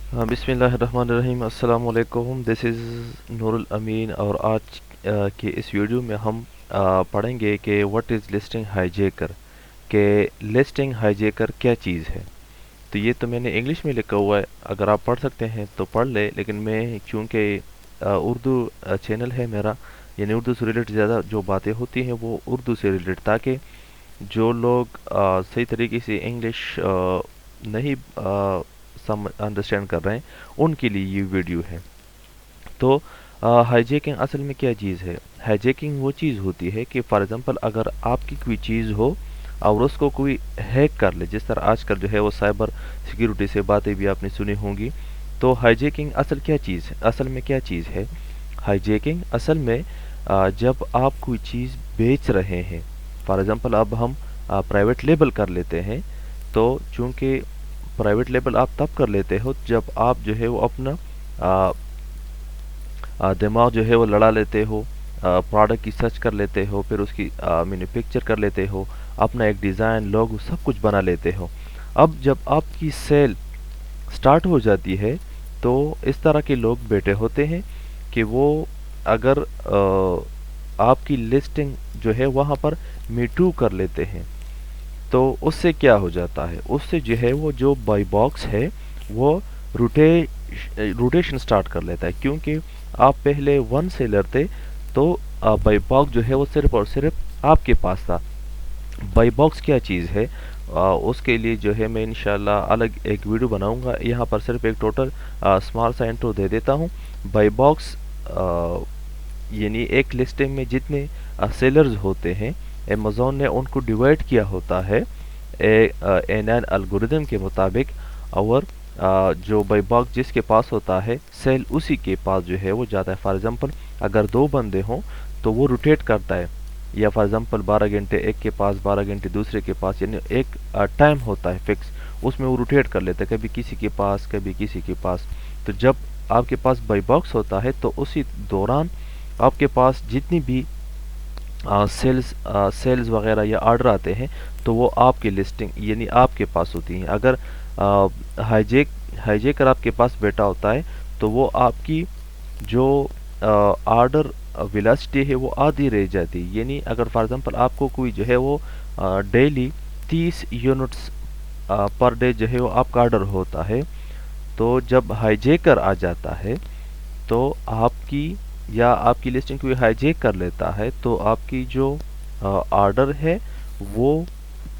बिस्मिल्लाहिर्रहमानिर्रहीम अस्सलाम वालेकुम। दिस इज़ नूरुल अमीन और आज की इस वीडियो में हम पढ़ेंगे कि व्हाट इज़ लिस्टिंग हाईजैकर, कि लिस्टिंग हाईजैकर क्या चीज़ है। तो ये तो मैंने इंग्लिश में लिखा हुआ है, अगर आप पढ़ सकते हैं तो पढ़ ले, लेकिन मैं चूँकि उर्दू चैनल है मेरा, यानी उर्दू से रिलेटेड ज़्यादा जो बातें होती हैं वो उर्दू से रिलेटेड, ताकि जो लोग सही तरीके से इंग्लिश नहीं सम अंडरस्टैंड कर रहे हैं उनके लिए ये वीडियो है। तो हाईजैकिंग असल में क्या चीज़ है? हाईजैकिंग वो चीज़ होती है कि फॉर एग्जांपल अगर आपकी कोई चीज़ हो और उसको कोई हैक कर ले, जिस तरह आजकल जो है वो साइबर सिक्योरिटी से बातें भी आपने सुनी होंगी। तो हाईजैकिंग असल क्या चीज़ है? असल में क्या चीज़ है हाईजैकिंग? असल में जब आप कोई चीज़ बेच रहे हैं, फॉर एग्जांपल अब हम प्राइवेट लेबल कर लेते हैं। तो चूंकि प्राइवेट लेबल आप तब कर लेते हो जब आप जो है वो अपना दिमाग जो है वो लड़ा लेते हो, प्रोडक्ट की सर्च कर लेते हो, फिर उसकी मैन्युफैक्चर कर लेते हो, अपना एक डिज़ाइन लोगो सब कुछ बना लेते हो। अब जब आपकी सेल स्टार्ट हो जाती है तो इस तरह के लोग बैठे होते हैं कि वो अगर आपकी लिस्टिंग जो है वहाँ पर मीटू कर लेते हैं, तो उससे क्या हो जाता है? उससे जो है वो जो बाई बॉक्स है वो रोटेशन स्टार्ट कर लेता है, क्योंकि आप पहले वन सेलर थे तो बाई बॉक्स जो है वो सिर्फ और सिर्फ आपके पास था। बाई बॉक्स क्या चीज़ है? उसके लिए जो है मैं इंशाल्लाह अलग एक वीडियो बनाऊंगा। यहाँ पर सिर्फ एक टोटल स्मॉल सा इंट्रो दे देता हूँ। बाई बॉक्स यानी एक लिस्टिंग में जितने सेलर्स होते हैं, अमेज़ॉन ने उनको डिवाइड किया होता है एन एल्गोरिदम के मुताबिक, और जो बाई बॉक्स जिसके पास होता है सेल उसी के पास जो है वो जाता है। फॉर एग्जांपल अगर दो बंदे हों तो वो रोटेट करता है, या फॉर एग्जांपल 12 घंटे एक के पास, 12 घंटे दूसरे के पास, यानी एक टाइम होता है फिक्स, उसमें वो रोटेट कर लेता है, कभी किसी के पास कभी किसी के पास। तो जब आपके पास बाई बॉक्स होता है तो उसी दौरान आपके पास जितनी भी सेल्स वगैरह या ऑर्डर आते हैं तो वो आपकी लिस्टिंग यानी आपके पास होती हैं। अगर हाईजैकर आपके पास बैठा होता है तो वो आपकी जो ऑर्डर वेलोसिटी है वो आधी रह जाती है। यानी अगर फॉर एग्जांपल आपको कोई जो है वो डेली 30 यूनिट्स पर डे जो है वो आपका ऑर्डर होता है, तो जब हाईजैकर आ जाता है तो आपकी या आपकी लिस्टिंग कोई हाईजैक कर लेता है तो आपकी जो ऑर्डर है वो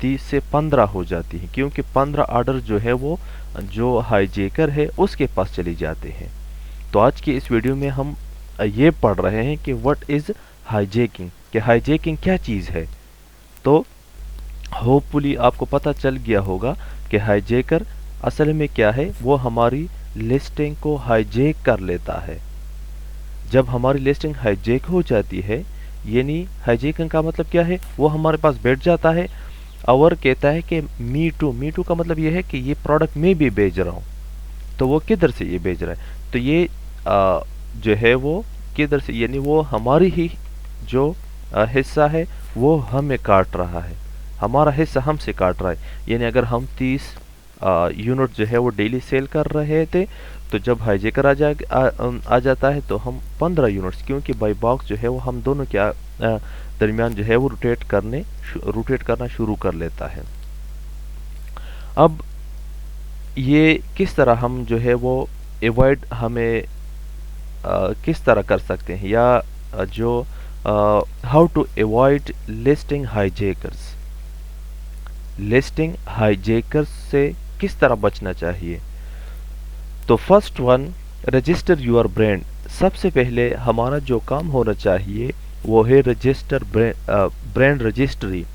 30 से 15 हो जाती है, क्योंकि 15 ऑर्डर जो है वो जो हाईजैकर है उसके पास चले जाते हैं। तो आज की इस वीडियो में हम ये पढ़ रहे हैं कि व्हाट इज़ हाईजैकिंग, कि हाईजैकिंग क्या चीज़ है। तो होपफुली आपको पता चल गया होगा कि हाईजैकर असल में क्या है। वो हमारी लिस्टिंग को हाईजैक कर लेता है। जब हमारी लिस्टिंग हाईजैक हो जाती है, यानी हाईजैकिंग का मतलब क्या है? वो हमारे पास बैठ जाता है और कहता है कि मी टू का मतलब ये है कि ये प्रोडक्ट मैं भी बेच रहा हूँ। तो वो किधर से ये बेच रहा है? तो ये जो है वो किधर से, यानी वो हमारी ही जो हिस्सा है वो हमें काट रहा है, हमारा हिस्सा हमसे काट रहा है। यानी अगर हम 30 यूनिट जो है वो डेली सेल कर रहे थे, तो जब हाईजैकर आ जाता है तो हम 15 यूनिट्स, क्योंकि बाई बॉक्स जो है वो हम दोनों के दरमियान जो है वो रोटेट करना शुरू कर लेता है। अब ये किस तरह हम जो है वो एवॉइड हमें किस तरह कर सकते हैं, या जो how to avoid listing hijackers से किस तरह बचना चाहिए? तो first one, register your brand. सबसे पहले हमारा जो काम होना चाहिए वो है रजिस्टर ब्रांड रजिस्ट्री,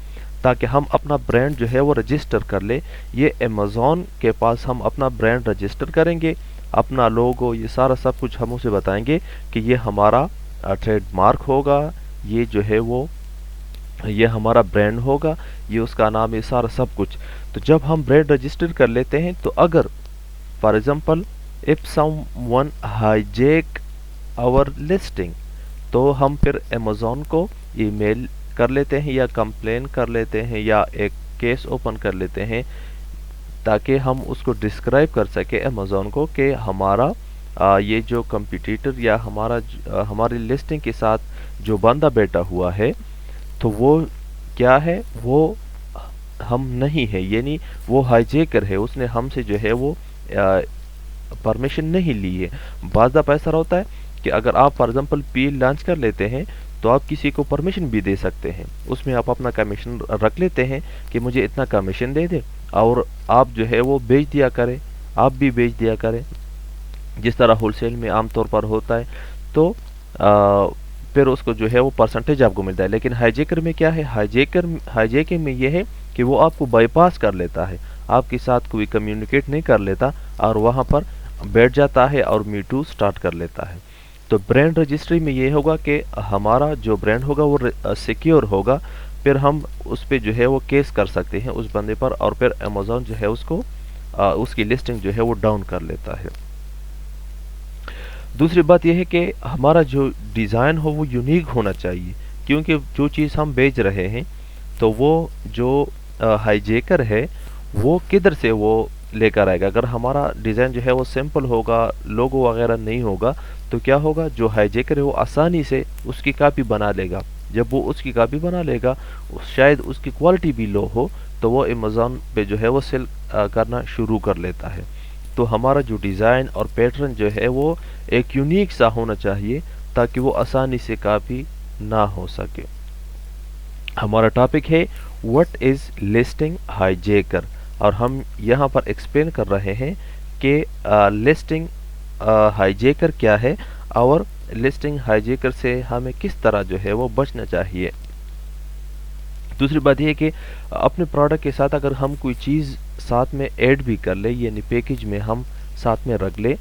ताकि हम अपना ब्रांड जो है वो रजिस्टर कर ले। ये अमेज़ॉन के पास हम अपना ब्रांड रजिस्टर करेंगे, अपना लोगो ये सारा सब कुछ हम उसे बताएंगे कि ये हमारा ट्रेडमार्क होगा, ये जो है वो ये हमारा ब्रांड होगा, ये उसका नाम, ये सारा सब कुछ। तो जब हम ब्रांड रजिस्टर कर लेते हैं तो अगर for example if someone hijack our listing, तो हम फिर अमेज़ॉन को ईमेल कर लेते हैं या कंप्लेन कर लेते हैं या एक केस ओपन कर लेते हैं تاکہ ہم اس کو ڈسکرائب کر سکیں امیزون کو کہ ہمارا یہ جو کمپیٹیٹر یا ہماری لسٹنگ کے ساتھ جو بندہ بیٹھا ہوا ہے تو وہ کیا ہے، وہ ہم نہیں ہے، یعنی وہ ہائی جیکر ہے، اس نے ہم سے جو ہے وہ پرمیشن نہیں لی ہے۔ بعض دفعہ ایسا ہوتا ہے کہ اگر آپ فار ایگزامپل پیل لانچ کر لیتے ہیں تو آپ کسی کو پرمیشن بھی دے سکتے ہیں، اس میں آپ اپنا کمیشن رکھ لیتے ہیں کہ مجھے اتنا کمیشن دے دے اور آپ جو ہے وہ بیچ دیا کریں، آپ بھی بیچ دیا کریں، جس طرح ہول سیل میں عام طور پر ہوتا ہے، تو پھر اس کو جو ہے وہ پرسنٹیج آپ کو ملتا ہے۔ لیکن ہائی جیکر میں کیا ہے، ہائی جیکنگ میں یہ ہے کہ وہ آپ کو بائی پاس کر لیتا ہے، آپ کے ساتھ کوئی کمیونیکیٹ نہیں کر لیتا اور وہاں پر بیٹھ جاتا ہے اور می ٹو سٹارٹ کر لیتا ہے۔ تو برانڈ رجسٹری میں یہ ہوگا کہ ہمارا جو برانڈ ہوگا وہ سیکیور ہوگا، پھر ہم اس پہ جو ہے وہ کیس کر سکتے ہیں اس بندے پر، اور پھر امیزون جو ہے اس کو اس کی لسٹنگ جو ہے وہ ڈاؤن کر لیتا ہے۔ دوسری بات یہ ہے کہ ہمارا جو ڈیزائن ہو وہ یونیک ہونا چاہیے، کیونکہ جو چیز ہم بیچ رہے ہیں تو وہ جو ہائی جیکر ہے وہ کدھر سے وہ لے کر آئے گا۔ اگر ہمارا ڈیزائن جو ہے وہ سمپل ہوگا، لوگو وغیرہ نہیں ہوگا، تو کیا ہوگا، جو ہائی جیکر ہے وہ آسانی سے اس کی کاپی بنا لے گا۔ جب وہ اس کی کاپی بنا لے گا، شاید اس کی کوالٹی بھی لو ہو، تو وہ امیزون پہ جو ہے وہ سیل کرنا شروع کر لیتا ہے۔ تو ہمارا جو ڈیزائن اور پیٹرن جو ہے وہ ایک یونیک سا ہونا چاہیے تاکہ وہ آسانی سے کاپی نہ ہو سکے۔ ہمارا ٹاپک ہے وٹ از لسٹنگ ہائی جیکر، اور ہم یہاں پر ایکسپلین کر رہے ہیں کہ لسٹنگ ہائی جیکر کیا ہے اور لسٹنگ ہائی جیکر سے ہمیں کس طرح جو ہے وہ بچنا چاہیے۔ دوسری بات یہ ہے کہ اپنے پروڈکٹ کے ساتھ اگر ہم کوئی چیز ساتھ میں ایڈ بھی کر لیں، یعنی پیکج میں ہم ساتھ میں رکھ لیں،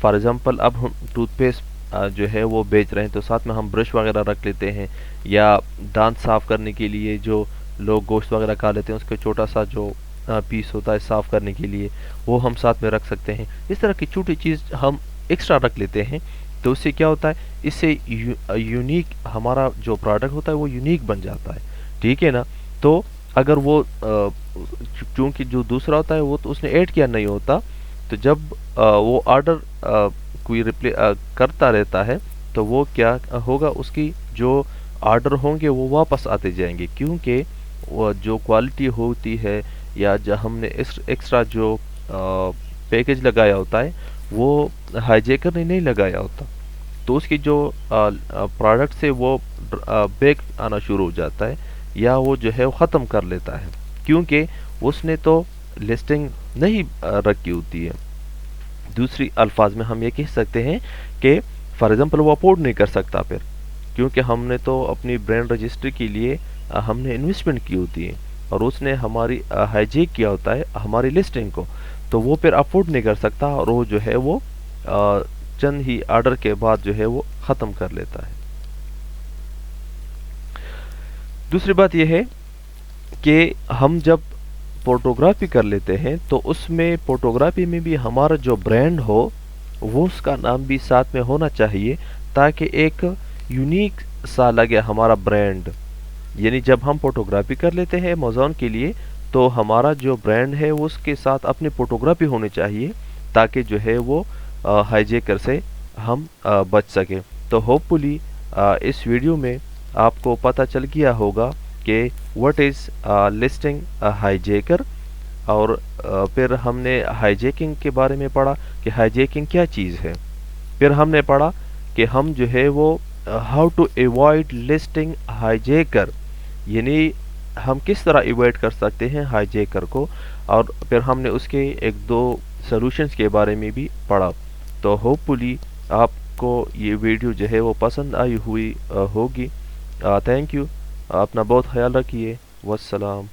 فار ایگزامپل اب ہم ٹوتھ پیسٹ جو ہے وہ بیچ رہے ہیں تو ساتھ میں ہم برش وغیرہ رکھ لیتے ہیں، یا دانت صاف کرنے کے لیے جو لوگ گوشت وغیرہ کھا لیتے ہیں اس کا چھوٹا سا جو پیس ہوتا ہے صاف کرنے کے لیے وہ ہم ساتھ میں رکھ سکتے ہیں۔ اس طرح کی چھوٹی چیز ہم ایکسٹرا رکھ لیتے ہیں تو اس سے کیا ہوتا ہے، اس سے یونیک ہمارا جو پروڈکٹ ہوتا ہے وہ یونیک بن جاتا ہے، ٹھیک ہے نا۔ تو اگر وہ چونکہ جو دوسرا ہوتا ہے وہ تو اس نے ایڈ کیا نہیں ہوتا، تو جب وہ آرڈر کوئی کرتا رہتا ہے تو وہ کیا ہوگا، اس کی جو آرڈر ہوں گے وہ واپس آتے جائیں گے، کیونکہ وہ جو کوالٹی ہوتی ہے یا جو ہم نے ایکسٹرا جو پیکج لگایا ہوتا ہے وہ ہائی جیکر نے نہیں لگایا ہوتا، تو اس کی جو پروڈکٹ سے وہ بیک آنا شروع ہو جاتا ہے یا وہ جو ہے وہ ختم کر لیتا ہے، کیونکہ اس نے تو لسٹنگ نہیں رکھی ہوتی ہے۔ دوسری الفاظ میں ہم یہ کہہ سکتے ہیں کہ فار ایگزامپل وہ افورڈ نہیں کر سکتا پھر، کیونکہ ہم نے تو اپنی برانڈ رجسٹری کے لیے ہم نے انویسٹمنٹ کی ہوتی ہے اور اس نے ہماری ہائی جیک کیا ہوتا ہے ہماری لسٹنگ کو، تو وہ پھر افورڈ نہیں کر سکتا اور وہ جو ہے وہ چند ہی آرڈر کے بعد جو ہے وہ ختم کر لیتا ہے۔ دوسری بات یہ ہے کہ ہم جب فوٹوگرافی کر لیتے ہیں تو اس میں فوٹوگرافی میں بھی ہمارا جو برانڈ ہو وہ اس کا نام بھی ساتھ میں ہونا چاہیے تاکہ ایک یونیک سا لگے ہمارا برانڈ۔ یعنی جب ہم فوٹوگرافی کر لیتے ہیں امیزون کے لیے تو ہمارا جو برانڈ ہے وہ اس کے ساتھ اپنی فوٹوگرافی ہونی چاہیے تاکہ جو ہے وہ ہائی جیکر سے ہم بچ سکیں۔ تو ہوپ فلی اس ویڈیو میں آپ کو پتہ چل گیا ہوگا کہ وٹ از لسٹنگ ہائی جیکر، اور پھر ہم نے ہائی جیکنگ کے بارے میں پڑھا کہ ہائی جیکنگ کیا چیز ہے، پھر ہم نے پڑھا کہ ہم جو ہے وہ how to avoid listing hijacker, یعنی ہم کس طرح ایوائڈ کر سکتے ہیں ہائی جیکر کو، اور پھر ہم نے اس کے ایک دو سلوشنز کے بارے میں بھی پڑھا۔ تو ہوپ فلی آپ کو یہ ویڈیو جو ہے وہ پسند آئی ہوئی ہوگی۔ تھینک یو، اپنا بہت خیال رکھیے، والسلام۔